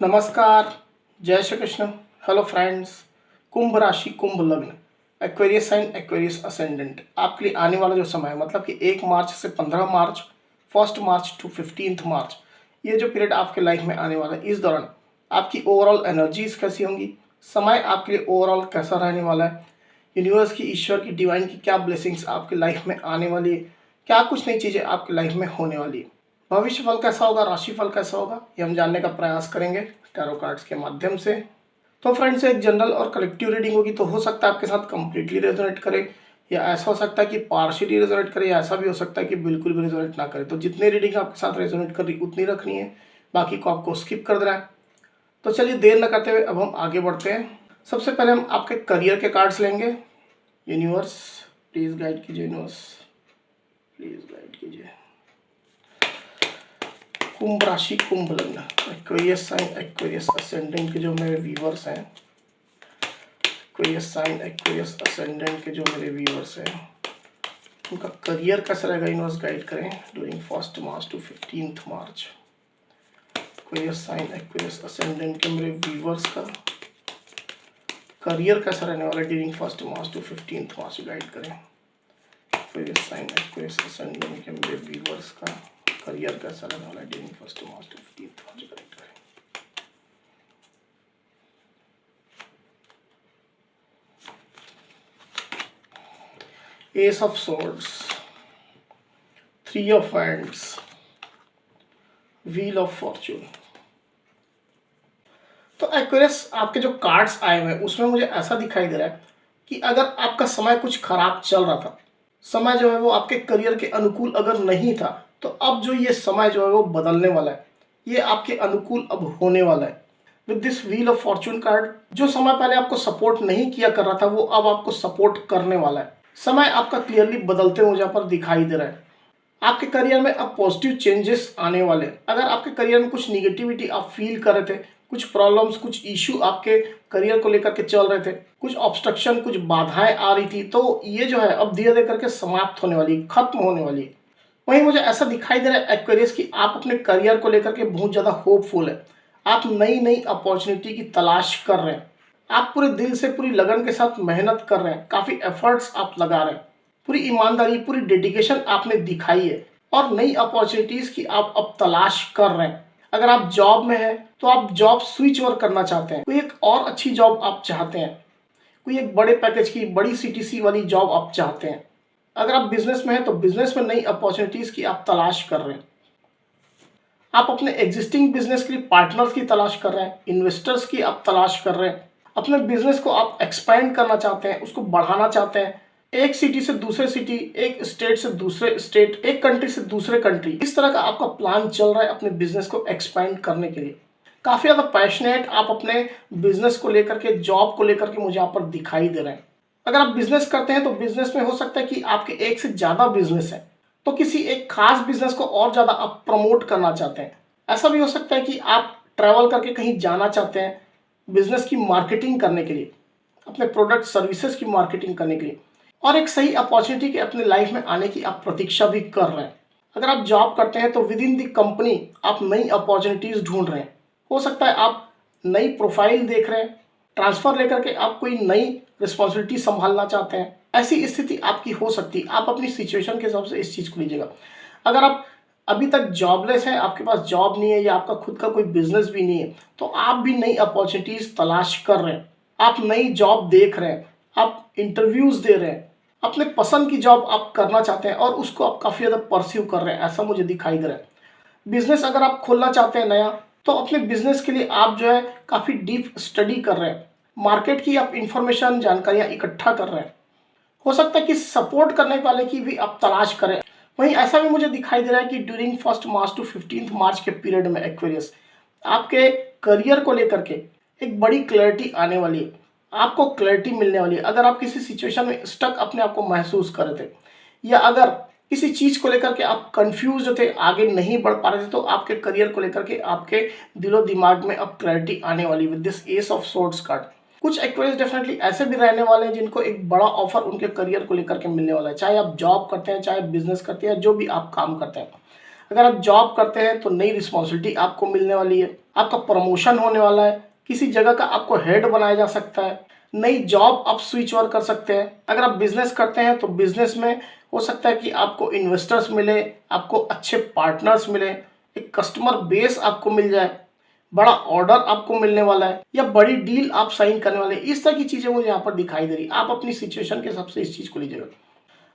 नमस्कार, जय Shri Krishna. Hello friends. कुंभ राशि, कुंभ लग्न, एक्वेरियस साइन, एक्वेरियस असेंडेंट, आपके लिए आने वाला जो समय है मतलब कि 1 मार्च से 15 मार्च, 1 मार्च टू 15 मार्च, ये जो पीरियड आपके लाइफ में आने वाला है, इस दौरान आपकी ओवरऑल एनर्जीज कैसी होंगी, समय आपके लिए ओवरऑल कैसा रहने वाला है, यूनिवर्स की, ईश्वर की, डिवाइन की क्या ब्लेसिंग्स आपके लाइफ में आने वाली है, क्या कुछ नई चीज़ें आपकी लाइफ में होने वाली है, भविष्य फल कैसा होगा, राशि फल कैसा होगा, ये हम जानने का प्रयास करेंगे टैरो कार्ड्स के माध्यम से। तो फ्रेंड्स, एक जनरल और कलेक्टिव रीडिंग होगी, तो हो सकता है आपके साथ कंप्लीटली रेजोनेट करे, या ऐसा हो सकता है कि पार्शियली रेजोनेट करे, या ऐसा भी हो सकता है कि बिल्कुल भी रेजोनेट ना करे। तो जितनी रीडिंग आपके साथ रेजोनेट कर रही उतनी रखनी है, बाकी को आपको स्किप कर देना है। तो चलिए देर न करते हुए अब हम आगे बढ़ते हैं। सबसे पहले हम आपके करियर के कार्ड्स लेंगे। यूनिवर्स प्लीज गाइड कीजिए, यूनिवर्स प्लीज गाइड कीजिए। कुंभ राशि, कुंभ लग्न, एक्वेरियस साइन, एक्वेरियस असेंडेंट के जो मेरे व्यूअर्स हैं, एक्वेरियस साइन, एक्वेरियस असेंडेंट के जो मेरे व्यूअर्स हैं, उनका करियर कैसा रहेगा, यूनिवर्स गाइड करें ड्यूरिंग 1 मार्च टू 15 मार्च। एक्वेरियस साइन, एक्वेरियस असेंडेंट के मेरे व्यूअर्स का करियर कैसा रहने वाला है ड्यूरिंग 1 मार्च टू 15 मार्च, गाइड करें। एक्वेरियस साइन, एक्वेरियस असेंडेंट के मेरे व्यूअर्स का करियर कैसा रहने वाला है ड्यूरिंग 1 मार्च टू 15 मार्च, गाइड करें। S of swords, 3 of hands, wheel of Fortune. तो एक्वेरियस, आपके जो कार्ड्स आए हुए हैं उसमें मुझे ऐसा दिखाई दे रहा है कि अगर आपका समय कुछ खराब चल रहा था, समय जो है वो आपके करियर के अनुकूल अगर नहीं था, तो अब जो ये समय जो है वो बदलने वाला है, ये आपके अनुकूल अब होने वाला है। With this wheel of Fortune card, जो समय पहले आपको सपोर्ट नहीं किया कर रहा था वो अब आपको सपोर्ट करने वाला है। समय आपका क्लियरली बदलते हुए यहाँ पर दिखाई दे रहा है। आपके करियर में अब पॉजिटिव चेंजेस आने वाले हैं। अगर आपके करियर में कुछ निगेटिविटी आप फील कर रहे थे, कुछ प्रॉब्लम्स, कुछ इश्यू आपके करियर को लेकर के चल रहे थे, कुछ ऑब्स्ट्रक्शन, कुछ बाधाएं आ रही थी, तो ये जो है अब धीरे धीरे करके समाप्त होने वाली है, खत्म होने वाली है। वहीं मुझे ऐसा दिखाई दे रहा है एक्वेरियस की आप अपने करियर को लेकर के बहुत ज़्यादा होपफुल है। आप नई नई अपॉर्चुनिटी की तलाश कर रहे हैं। आप पूरे दिल से, पूरी लगन के साथ मेहनत कर रहे हैं, काफ़ी एफर्ट्स आप लगा रहे हैं, पूरी ईमानदारी, पूरी डेडिकेशन आपने दिखाई है, और नई अपॉर्चुनिटीज की आप अब तलाश कर रहे हैं। अगर आप जॉब में हैं तो आप जॉब स्विच ओवर करना चाहते हैं, कोई एक और अच्छी जॉब आप चाहते हैं, कोई एक बड़े पैकेज की, बड़ी सीटीसी वाली जॉब आप चाहते हैं। अगर आप बिजनेस में हैं तो बिजनेस में नई अपॉर्चुनिटीज की आप तलाश कर रहे हैं। आप अपने एग्जिस्टिंग बिजनेस के लिए पार्टनर्स की तलाश कर रहे हैं, इन्वेस्टर्स की आप तलाश कर रहे हैं। अपने बिजनेस को आप एक्सपेंड करना चाहते हैं, उसको बढ़ाना चाहते हैं, एक सिटी से दूसरे सिटी, एक स्टेट से दूसरे स्टेट, एक कंट्री से दूसरे कंट्री, इस तरह का आपका प्लान चल रहा है अपने बिजनेस को एक्सपेंड करने के लिए। काफ़ी ज़्यादा पैशनेट आप अपने बिजनेस को लेकर के, जॉब को लेकर के मुझे यहाँ पर दिखाई दे रहे हैं। अगर आप बिजनेस करते हैं तो बिजनेस में हो सकता है कि आपके एक से ज़्यादा बिजनेस है, तो किसी एक खास बिजनेस को और ज़्यादा आप प्रमोट करना चाहते हैं। ऐसा भी हो सकता है कि आप ट्रैवल करके कहीं जाना चाहते हैं बिजनेस की मार्केटिंग करने के लिए, अपने प्रोडक्ट सर्विसेज की मार्केटिंग करने के लिए, और एक सही अपॉर्चुनिटी के अपने लाइफ में आने की आप प्रतीक्षा भी कर रहे हैं। अगर आप जॉब करते हैं तो विद इन दी कंपनी आप नई अपॉर्चुनिटीज ढूंढ रहे हैं। हो सकता है आप नई प्रोफाइल देख रहे हैं, ट्रांसफर लेकर के आप कोई नई रिस्पॉन्सिबिलिटी संभालना चाहते हैं। ऐसी स्थिति आपकी हो सकती है। आप अपनी सिचुएशन के हिसाब से इस चीज़ को लीजिएगा। अगर आप अभी तक जॉबलेस हैं, आपके पास जॉब नहीं है, या आपका खुद का कोई बिजनेस भी नहीं है, तो आप भी नई अपॉर्चुनिटीज तलाश कर रहे हैं। आप नई जॉब देख रहे हैं, आप इंटरव्यूज दे रहे हैं, अपने पसंद की जॉब आप करना चाहते हैं और उसको आप काफ़ी ज़्यादा परस्यू कर रहे हैं, ऐसा मुझे दिखाई दे रहा है। बिजनेस अगर आप खोलना चाहते हैं नया, तो अपने बिजनेस के लिए आप जो है काफ़ी डीप स्टडी कर रहे हैं, मार्केट की आप इंफॉर्मेशन, जानकारियाँ इकट्ठा कर रहे हैं। हो सकता है कि सपोर्ट करने वाले की भी आप तलाश करें। वहीं ऐसा भी मुझे दिखाई दे रहा है कि ड्यूरिंग 1 मार्च टू 15 मार्च के पीरियड में एक्वेरियस, आपके करियर को लेकर के एक बड़ी क्लैरिटी आने वाली है। आपको क्लैरिटी मिलने वाली है। अगर आप किसी सिचुएशन में स्टक अपने आप को महसूस कर रहे थे, या अगर किसी चीज़ को लेकर के आप कंफ्यूज थे, आगे नहीं बढ़ पा रहे थे, तो आपके करियर को लेकर के आपके दिलो दिमाग में अब क्लैरिटी आने वाली with this S of swords card. कुछ एक्वेरियस डेफिनेटली ऐसे भी रहने वाले हैं जिनको एक बड़ा ऑफर उनके करियर को लेकर के मिलने वाला है, चाहे आप जॉब करते हैं, चाहे बिजनेस करते हैं, जो भी आप काम करते हैं। अगर आप जॉब करते हैं तो नई रिस्पॉन्सिबिलिटी आपको मिलने वाली है। आपका प्रमोशन होने वाला है, किसी जगह का आपको हेड बनाया जा सकता है, नई जॉब आप स्विच ओवर कर सकते हैं। अगर आप बिजनेस करते हैं तो बिजनेस में हो सकता है कि आपको इन्वेस्टर्स मिले, आपको अच्छे पार्टनर्स मिले, एक कस्टमर बेस आपको मिल जाए, बड़ा ऑर्डर आपको मिलने वाला है या बड़ी डील आप साइन करने वाले हैं। इस तरह की चीजें मुझे यहाँ पर दिखाई दे रही। आप अपनी सिचुएशन के हिसाब से इस चीज को लीजिएगा।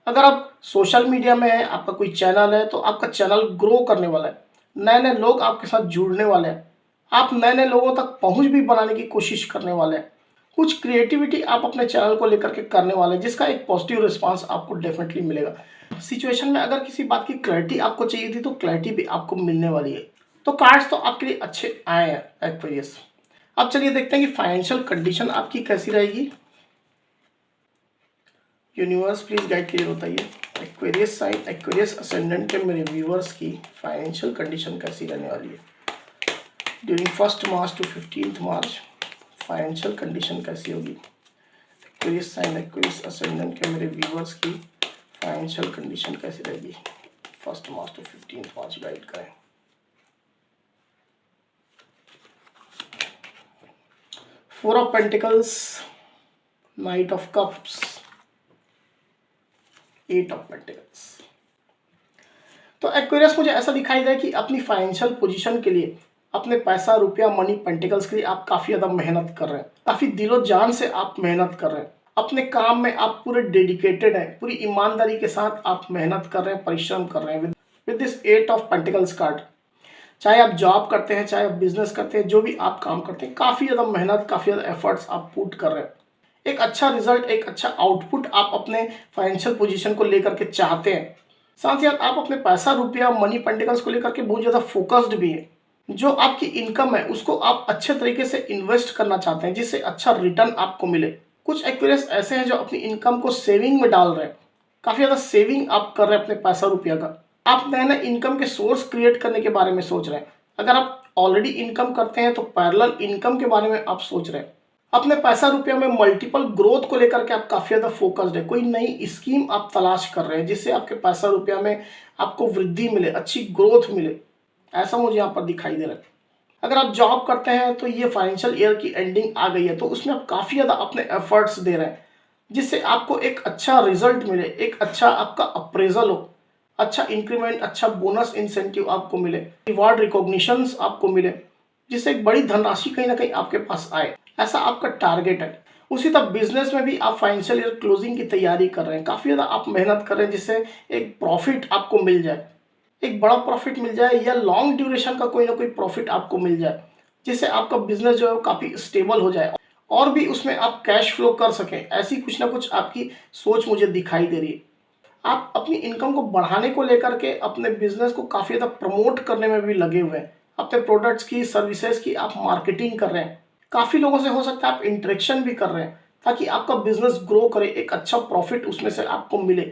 अगर आप सोशल मीडिया में है, आपका कोई चैनल है, तो आपका चैनल ग्रो करने वाला है, नए नए लोग आपके साथ जुड़ने वाले हैं, आप नए नए लोगों तक पहुंच भी बनाने की कोशिश करने वाले हैं। कुछ क्रिएटिविटी आप अपने चैनल को लेकर के करने वाले हैं, जिसका एक पॉजिटिव रिस्पांस आपको डेफिनेटली मिलेगा। सिचुएशन में अगर किसी बात की क्लैरिटी आपको चाहिए थी तो क्लैरिटी भी आपको मिलने वाली है। तो कार्ड्स तो आपके लिए अच्छे आए हैं एक्वेरियस। अब चलिए देखते हैं कि फाइनेंशियल कंडीशन आपकी कैसी रहेगी। यूनिवर्स प्लीज गाइड कीजिए, बताइए एक्वेरियस साइन, एक्वेरियस असेंडेंट के मेरे व्यूअर्स की फाइनेंशियल कंडीशन कैसी रहने वाली है ड्यूरिंग 1 मार्च टू 15 मार्च। फाइनेंशियल कंडीशन कैसी होगी एक्वेरियस साइन, एक्वेरियस असेंडेंट के मेरे व्यूअर्स की फाइनेंशियल कंडीशन कैसी रहेगी 1 मार्च टू 15 मार्च, गाइड करें। Four of pentacles, night of cups, 8 of pentacles. तो एक्वेरियस मुझे ऐसा दिखाई दे कि अपनी फाइनेंशियल पोजीशन के लिए, अपने पैसा रुपया मनी पेंटिकल्स के लिए आप काफी ज्यादा मेहनत कर रहे हैं, काफी दिलो जान से आप मेहनत कर रहे हैं। अपने काम में आप पूरे डेडिकेटेड हैं, पूरी ईमानदारी के साथ आप मेहनत कर रहे हैं, परिश्रम कर रहे हैं with this 8 of pentacles card. चाहे आप जॉब करते हैं, चाहे आप बिजनेस करते हैं, जो भी आप काम करते हैं, काफी ज्यादा मेहनत, काफी ज्यादा एफर्ट्स आप पुट कर रहे हैं। एक अच्छा रिजल्ट, एक अच्छा आउटपुट आप अपने फाइनेंशियल पोजीशन को लेकर के चाहते हैं। साथ ही आप अपने पैसा रुपया मनी पेंटिकल्स को लेकर के बहुत ज़्यादा फोकस्ड भी है। जो आपकी इनकम है उसको आप अच्छे तरीके से इन्वेस्ट करना चाहते हैं, जिससे अच्छा रिटर्न आपको मिले। कुछ एक्वेरियस ऐसे हैं जो अपनी इनकम को सेविंग में डाल रहे हैं, काफ़ी ज़्यादा सेविंग आप कर रहे हैं अपने पैसा रुपया का। आप नए नए इनकम के सोर्स क्रिएट करने के बारे में सोच रहे हैं। अगर आप ऑलरेडी इनकम करते हैं तो पैरेलल इनकम के बारे में आप सोच रहे हैं। अपने पैसा रुपया में मल्टीपल ग्रोथ को लेकर के आप काफी ज्यादा फोकस्ड है। कोई नई स्कीम आप तलाश कर रहे हैं जिससे आपके पैसा रुपया में आपको वृद्धि मिले, अच्छी ग्रोथ मिले, ऐसा मुझे यहाँ पर दिखाई दे रहा है। अगर आप जॉब करते हैं तो ये फाइनेंशियल ईयर की एंडिंग आ गई है, तो उसमें आप काफी ज्यादा अपने एफर्ट्स दे रहे हैं, जिससे आपको एक अच्छा रिजल्ट मिले, एक अच्छा आपका अप्रेजल हो, अच्छा इंक्रीमेंट, अच्छा बोनस इंसेंटिव आपको मिले, रिवॉर्ड रिकॉग्निशंस आपको मिले, जिससे एक बड़ी धनराशि कहीं ना कहीं आपके पास आए। ऐसा आपका टारगेट है। उसी तरह बिजनेस में भी आप फाइनेंशियल ईयर क्लोजिंग की तैयारी कर रहे हैं, काफी ज्यादा आप मेहनत कर रहे हैं, जिससे एक प्रॉफिट आपको मिल जाए, एक बड़ा प्रॉफिट मिल जाए या लॉन्ग ड्यूरेशन का कोई ना कोई प्रॉफिट आपको मिल जाए, जिससे आपका बिजनेस जो है वो काफी स्टेबल हो जाए और भी उसमें आप कैश फ्लो कर सकें। ऐसी कुछ ना कुछ आपकी सोच मुझे दिखाई दे रही है। आप अपनी इनकम को बढ़ाने को लेकर के अपने बिजनेस को काफी ज्यादा प्रमोट करने में भी लगे हुए हैं। अपने प्रोडक्ट्स की, सर्विसेज की आप मार्केटिंग कर रहे हैं, काफी लोगों से हो सकता है आप इंटरेक्शन भी कर रहे हैं, ताकि आपका बिजनेस ग्रो करे, एक अच्छा प्रॉफिट उसमें से आपको मिले,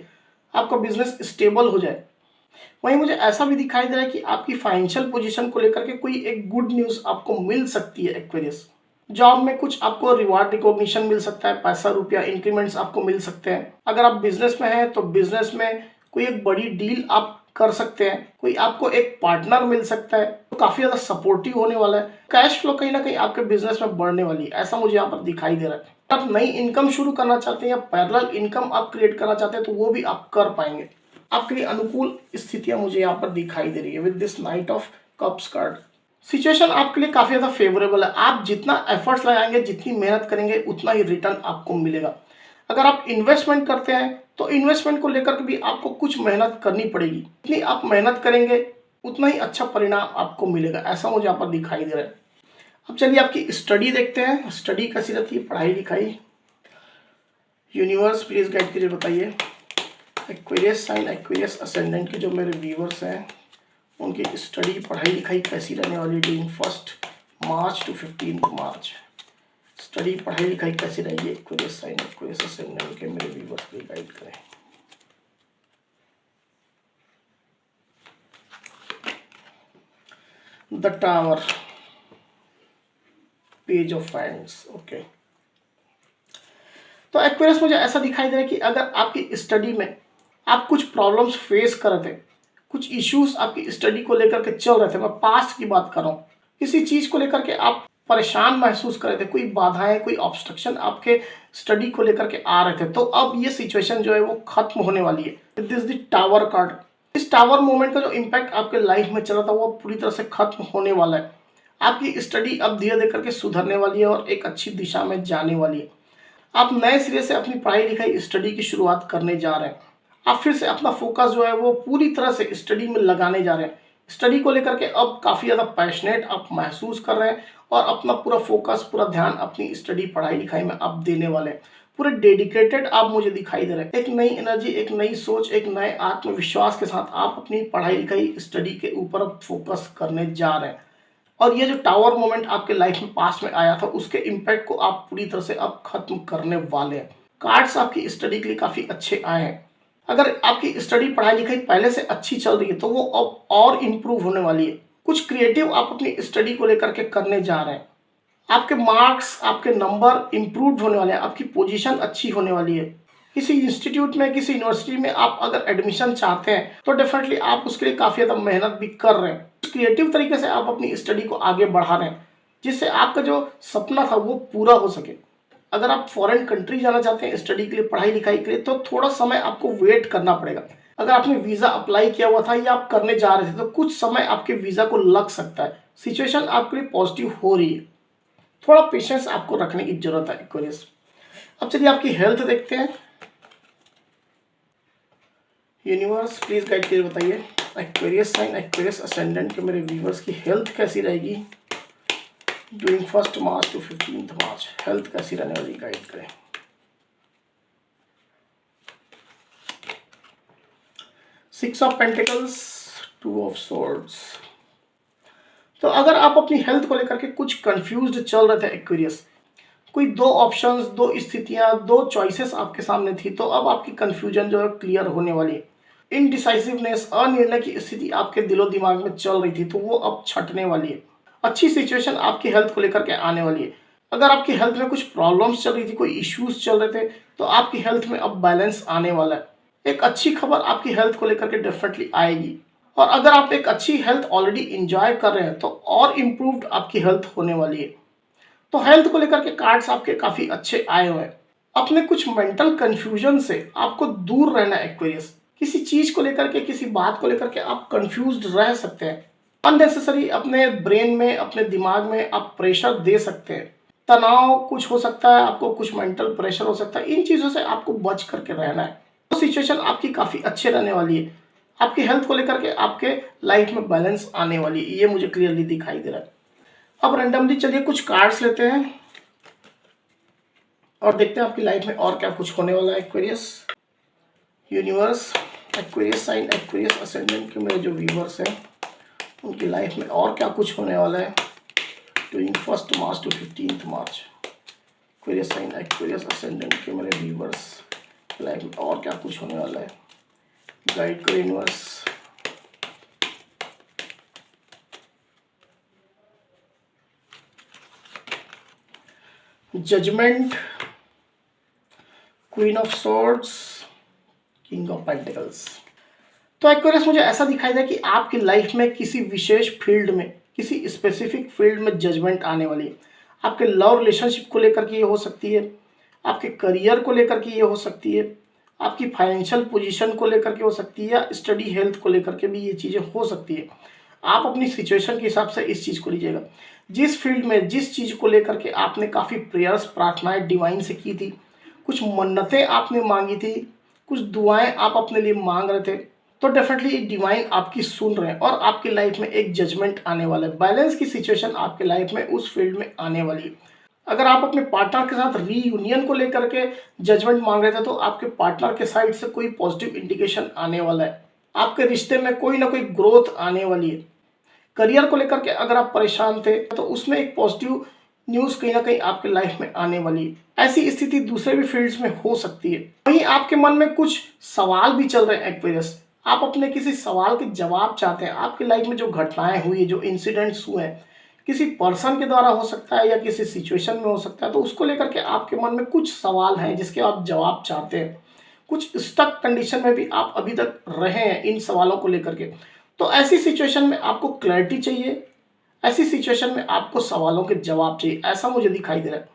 आपका बिजनेस स्टेबल हो जाए। वहीं मुझे ऐसा भी दिखाई दे रहा है कि आपकी फाइनेंशियल पोजीशन को लेकर के कोई एक गुड न्यूज आपको मिल सकती है एक्वेरियस। जॉब में कुछ आपको रिवार्ड रिकॉग्निशन मिल सकता है, पैसा रुपया इंक्रीमेंट्स आपको मिल सकते हैं। अगर आप बिजनेस में हैं तो बिजनेस में कोई एक बड़ी डील आप कर सकते हैं, कोई आपको एक पार्टनर मिल सकता है तो काफी ज्यादा सपोर्टिव होने वाला है। कैश फ्लो कहीं ना कहीं आपके बिजनेस में बढ़ने वाली है, ऐसा मुझे यहाँ पर दिखाई दे रहा है। आप नई इनकम शुरू करना चाहते हैं या पैरेलल इनकम आप क्रिएट करना चाहते हैं तो वो भी आप कर पाएंगे। आपके लिए अनुकूल स्थितियां मुझे यहाँ पर दिखाई दे रही है with this night of cups card. Situation आपके लिए काफी ज्यादा फेवरेबल है। आप जितना एफर्ट्स लगाएंगे, जितनी मेहनत करेंगे, उतना ही रिटर्न आपको मिलेगा। अगर आप इन्वेस्टमेंट करते हैं तो इन्वेस्टमेंट को लेकर के भी आपको कुछ मेहनत करनी पड़ेगी। जितनी आप मेहनत करेंगे उतना ही अच्छा परिणाम आपको मिलेगा, ऐसा मुझे यहाँ पर दिखाई दे रहा है। अब चलिए आपकी स्टडी देखते हैं, स्टडी कैसी रहती है, पढ़ाई लिखाई। यूनिवर्स प्लीज गाइड कीजिए, बताइए एक्वेरियस साइन, एक्वेरियस असेंडेंट के जो मेरे व्यूवर्स हैं उनकी स्टडी, पढ़ाई लिखाई कैसी रहने वाली है ड्यूरिंग 1 मार्च टू 15 मार्च। स्टडी, पढ़ाई लिखाई कैसी रहेगी एक्वेरियस साइन, एक्वेरियस असेंडेंट के मेरे व्यूवर्स को गाइड करें। The tower, page of fans, okay. तो एक्वेरियस मुझे ऐसा दिखाई दे रहा है कि अगर आपकी स्टडी में आप कुछ प्रॉब्लम्स फेस कर रहे थे, कुछ इश्यूज आपकी स्टडी को लेकर के चल रहे थे, मैं पास्ट की बात कर रहा हूँ, किसी चीज़ को लेकर के आप परेशान महसूस कर रहे थे, कोई बाधाएँ, कोई ऑब्स्ट्रक्शन आपके स्टडी को लेकर के आ रहे थे, तो अब ये सिचुएशन जो है वो खत्म होने वाली है। This the tower card. इस टावर मूवमेंट का जो इम्पैक्ट आपके लाइफ में चला था वो पूरी तरह से खत्म होने वाला है। आपकी स्टडी अब धीरे-धीरे करके सुधरने वाली है और एक अच्छी दिशा में जाने वाली है। आप नए सिरे से अपनी पढ़ाई-लिखाई, स्टडी की शुरुआत करने जा रहे हैं। आप फिर से अपना फोकस जो है वो पूरी तरह से स्टडी में लगाने जा रहे हैं। स्टडी को लेकर के अब काफ़ी ज़्यादा पैशनेट आप महसूस कर रहे हैं और अपना पूरा फोकस, पूरा ध्यान अपनी स्टडी, पढ़ाई-लिखाई में आप देने वाले हैं। पूरे डेडिकेटेड आप मुझे दिखाई दे रहे हैं। एक नई एनर्जी, एक नई सोच, एक नए आत्मविश्वास के साथ आप अपनी पढ़ाई-लिखाई, स्टडी के ऊपर अब फोकस करने जा रहे हैं। और ये जो टावर मोमेंट आपके लाइफ में पास में आया था, उसके इम्पैक्ट को आप पूरी तरह से अब खत्म करने वाले हैं। कार्ड्स आपकी स्टडी के लिए काफ़ी अच्छे आए हैं। अगर आपकी स्टडी, पढ़ाई लिखाई पहले से अच्छी चल रही है तो वो अब और इम्प्रूव होने वाली है। कुछ क्रिएटिव आप अपनी स्टडी को लेकर के करने जा रहे हैं। आपके मार्क्स, आपके नंबर इम्प्रूव होने वाले हैं, आपकी पोजीशन अच्छी होने वाली है। किसी इंस्टीट्यूट में, किसी यूनिवर्सिटी में आप अगर एडमिशन चाहते हैं तो डेफिनेटली आप उसके लिए काफ़ी ज़्यादा मेहनत भी कर रहे हैं। क्रिएटिव तरीके से आप अपनी स्टडी को आगे बढ़ा रहे हैं, जिससे आपका जो सपना था वो पूरा हो सके। अगर आप फॉरेन कंट्री जाना चाहते हैं स्टडी के लिए, पढ़ाई लिखाई के लिए, तो थोड़ा समय आपको वेट करना पड़ेगा। अगर आपने वीज़ा अप्लाई किया हुआ था या आप करने जा रहे थे तो कुछ समय आपके वीज़ा को लग सकता है। सिचुएशन आपके लिए पॉजिटिव हो रही है, थोड़ा पेशेंस आपको रखने की जरूरत है एक्वेरियस। अब चलिए आपकी हेल्थ देखते हैं। यूनिवर्स प्लीज गाइड करके बताइए एक्वेरियस साइन, एक्वेरियस असेंडेंट के मेरे व्यूवर्स की हेल्थ कैसी रहेगी ड्यूरिंग 1 मार्च टू 15 मार्च। हेल्थ कैसी रहने वाली, गाइड करें। 6 ऑफ पेंटिकल्स, 2 ऑफ सॉर्ड्स। तो अगर आप अपनी हेल्थ को लेकर के कुछ कंफ्यूज्ड चल रहे थे एक्वेरियस, कोई 2 ऑप्शंस, 2 स्थितियां, 2 चॉइसेस आपके सामने थी, तो अब आपकी कंफ्यूजन जो है क्लियर होने वाली है। इनडिसाइसिवनेस, अनिर्णय की स्थिति आपके दिलो दिमाग में चल रही थी, तो वो अब छटने वाली है। अच्छी सिचुएशन आपकी हेल्थ को लेकर के आने वाली है। अगर आपकी हेल्थ में कुछ प्रॉब्लम्स चल रही थी, कोई इश्यूज चल रहे थे, तो आपकी हेल्थ में अब बैलेंस आने वाला है। एक अच्छी खबर आपकी हेल्थ को लेकर के डेफिनेटली आएगी। और अगर आप एक अच्छी हेल्थ ऑलरेडी इंजॉय कर रहे हैं तो और इम्प्रूव्ड आपकी हेल्थ होने वाली है। तो हेल्थ को लेकर के कार्ड्स आपके काफी अच्छे आए हुए हैं। अपने कुछ मेंटल कंफ्यूजन से आपको दूर रहना है एक्वेरियस। किसी चीज को लेकर के, किसी बात को लेकर के आप कंफ्यूज्ड रह सकते हैं। अननेसेसरी अपने ब्रेन में, अपने दिमाग में आप प्रेशर दे सकते हैं। तनाव कुछ हो सकता है, आपको कुछ मेंटल प्रेशर हो सकता है। इन चीजों से आपको बच करके रहना है। तो सिचुएशन आपकी काफी अच्छे रहने वाली है। आपकी हेल्थ को लेकर के आपके लाइफ में बैलेंस आने वाली है, ये मुझे क्लियरली दिखाई दे रहा है। अब रैंडमली चलिए कुछ कार्ड्स लेते हैं और देखते हैं आपकी लाइफ में और क्या कुछ होने वाला है Aquarius. Universe, Aquarius sign, Aquarius ascendant के मेरे जो व्यूवर्स हैं उनकी लाइफ में और क्या कुछ होने वाला है ड्यूरिंग 1 मार्च टू 15 मार्च। एक्वेरियस साइन, एक्वेरियस असेंडेंट के मेरे व्यूवर्स की लाइफ में और क्या कुछ होने वाला है, गाइड करो universe. Judgement, queen of swords, king of pentacles. तो एक्वेरियस मुझे ऐसा दिखाई दे कि आपकी लाइफ में किसी विशेष फील्ड में, किसी स्पेसिफिक फील्ड में जजमेंट आने वाली है। आपके लव रिलेशनशिप को लेकर के ये हो सकती है, आपके करियर को लेकर के ये हो सकती है, आपकी फाइनेंशियल पोजीशन को लेकर के हो सकती है, या स्टडी हेल्थ को लेकर के भी ये चीज़ें हो सकती है। आप अपनी सिचुएशन के हिसाब से इस चीज़ को लीजिएगा। जिस फील्ड में, जिस चीज़ को लेकर के आपने काफ़ी प्रेयर्स, प्रार्थनाएं डिवाइन से की थी, कुछ मन्नतें आपने मांगी थी, कुछ दुआएं आप अपने लिए मांग रहे थे, तो डेफिनेटली डिवाइन आपकी सुन रहे हैं और आपकी लाइफ में एक जजमेंट आने वाला है। बैलेंस की सिचुएशन आपके लाइफ में उस फील्ड में आने वाली है। अगर आप अपने पार्टनर के साथ रीयूनियन को लेकर के जजमेंट मांग रहे थे, तो आपके पार्टनर के साइड से कोई पॉजिटिव इंडिकेशन आने वाला है। आपके रिश्ते में कोई ना कोई ग्रोथ आने वाली है। करियर को लेकर के अगर आप परेशान थे तो उसमें एक पॉजिटिव न्यूज़ कहीं ना कहीं आपके लाइफ में आने वाली है। ऐसी स्थिति दूसरे भी फील्ड्स में हो सकती है। वहीं आपके मन में कुछ सवाल भी चल रहे हैं एक्वेरियस। आप अपने किसी सवाल के जवाब चाहते हैं। आपकी लाइफ में जो घटनाएं हुई, जो इंसिडेंट्स हुए हैं, किसी पर्सन के द्वारा हो सकता है या किसी सिचुएशन में हो सकता है, तो उसको लेकर के आपके मन में कुछ सवाल हैं जिसके आप जवाब चाहते हैं। कुछ स्टक कंडीशन में भी आप अभी तक रहे हैं इन सवालों को लेकर के। तो ऐसी सिचुएशन में आपको क्लैरिटी चाहिए, ऐसी सिचुएशन में आपको सवालों के जवाब चाहिए, ऐसा मुझे दिखाई दे रहा है।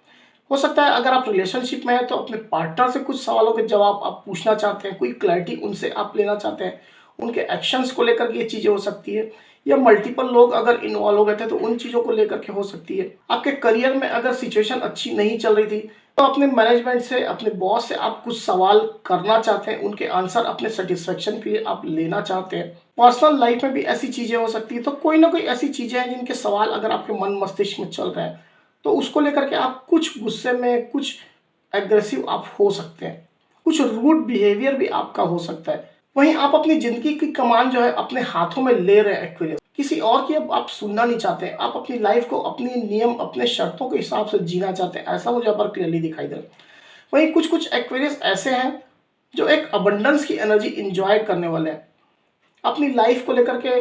हो सकता है अगर आप रिलेशनशिप में हैं तो अपने पार्टनर से कुछ सवालों के जवाब आप पूछना चाहते हैं, कोई क्लैरिटी उनसे आप लेना चाहते हैं, उनके एक्शंस को लेकर के ये चीज़ें हो सकती है, या मल्टीपल लोग अगर इन्वॉल्व हो गए थे तो उन चीज़ों को लेकर के हो सकती है। आपके करियर में अगर सिचुएशन अच्छी नहीं चल रही थी तो अपने मैनेजमेंट से, अपने बॉस से आप कुछ सवाल करना चाहते हैं, उनके आंसर अपने सेटिस्फेक्शन के लिए आप लेना चाहते हैं। पर्सनल लाइफ में भी ऐसी चीज़ें हो सकती है, तो कोई ना कोई ऐसी चीज़ें हैं जिनके सवाल अगर आपके मन मस्तिष्क में चल रहे हैं तो उसको लेकर के आप कुछ गुस्से में, कुछ एग्रेसिव आप हो सकते हैं, कुछ रूड बिहेवियर भी आपका हो सकता है। वहीं आप अपनी ज़िंदगी की कमान जो है अपने हाथों में ले रहे हैं एक्वेरियस, किसी और की अब आप सुनना नहीं चाहते हैं, आप अपनी लाइफ को अपनी नियम, अपने शर्तों के हिसाब से जीना चाहते हैं, ऐसा मुझे यहाँ पर क्लियरली दिखाई दे रहा है। वहीं कुछ कुछ एक्वेरियस ऐसे हैं जो एक अबंडेंस की एनर्जी इंजॉय करने वाले हैं, अपनी लाइफ को लेकर के,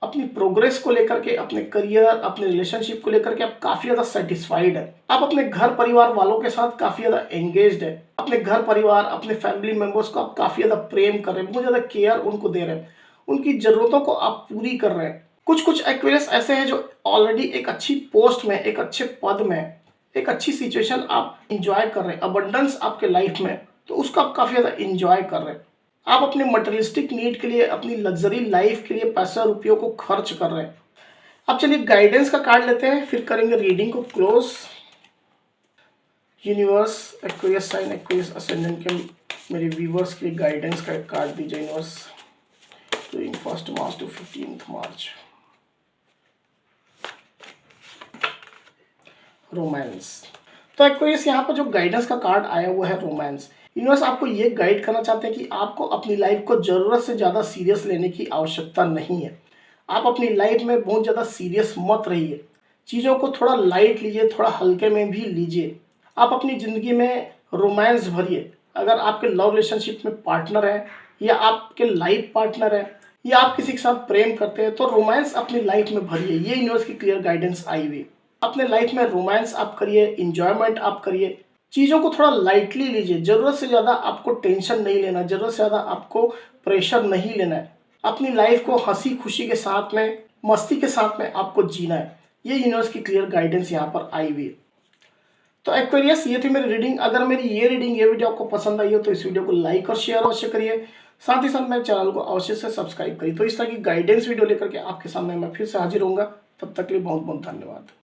अपनी प्रोग्रेस को लेकर के, अपने करियर, अपने रिलेशनशिप को लेकर के आप काफ़ी ज़्यादा सेटिस्फाइड है। आप अपने घर परिवार वालों के साथ काफ़ी ज़्यादा एंगेज्ड है, अपने घर परिवार, अपने फैमिली मेंबर्स को आप काफ़ी ज़्यादा प्रेम कर रहे हैं, बहुत ज़्यादा केयर उनको दे रहे हैं, उनकी ज़रूरतों को आप पूरी कर रहे हैं। कुछ कुछ एक्वेरियस ऐसे हैं जो ऑलरेडी एक अच्छी पोस्ट में, एक अच्छे पद में, एक अच्छी सिचुएशन आप इंजॉय कर रहे हैं, अबंडेंस आपके लाइफ में, तो उसको आप काफ़ी ज़्यादा इंजॉय कर रहे हैं। आप अपने मटेरियलिस्टिक नीड के लिए, अपनी लग्जरी लाइफ के लिए पैसा रुपयों को खर्च कर रहे हैं। अब चलिए गाइडेंस का कार्ड लेते हैं, फिर करेंगे रीडिंग को close. Universe, Aquarius sign, Aquarius ascendant के मेरे व्यूवर्स के लिए गाइडेंस का एक कार्ड दीजिए यूनिवर्स, ड्यूरिंग 1 मार्च टू 15 मार्च। रोमांस। तो एक्वेरियस यहाँ पर जो गाइडेंस का कार्ड आया हुआ है रोमांस, यूनिवर्स आपको ये गाइड करना चाहते हैं कि आपको अपनी लाइफ को ज़रूरत से ज़्यादा सीरियस लेने की आवश्यकता नहीं है। आप अपनी लाइफ में बहुत ज़्यादा सीरियस मत रहिए, चीज़ों को थोड़ा लाइट लीजिए, थोड़ा हल्के में भी लीजिए। आप अपनी ज़िंदगी में रोमांस भरिए। अगर आपके लव रिलेशनशिप में पार्टनर है, या आपके लाइफ पार्टनर है, या आप किसी के साथ प्रेम करते हैं, तो रोमांस अपनी लाइफ में भरिए। ये यूनिवर्स की क्लियर गाइडेंस आई हुई। अपने लाइफ में रोमांस आप करिए, इंजॉयमेंट आप करिए, चीज़ों को थोड़ा लाइटली लीजिए। ज़रूरत से ज़्यादा आपको टेंशन नहीं लेना, ज़रूरत से ज़्यादा आपको प्रेशर नहीं लेना है। अपनी लाइफ को हंसी खुशी के साथ में, मस्ती के साथ में आपको जीना है। ये यूनिवर्स की क्लियर गाइडेंस यहाँ पर आई हुई है। तो एक्वेरियस, ये थी मेरी रीडिंग। अगर मेरी ये रीडिंग, ये वीडियो आपको पसंद आई हो तो इस वीडियो को लाइक और शेयर अवश्य करिए। साथ ही साथ मेरे चैनल को अवश्य से सब्सक्राइब करिए। तो इस तरह की गाइडेंस वीडियो लेकर के आपके सामने मैं फिर से हाजिर होऊंगा। तब तक के लिए बहुत बहुत धन्यवाद।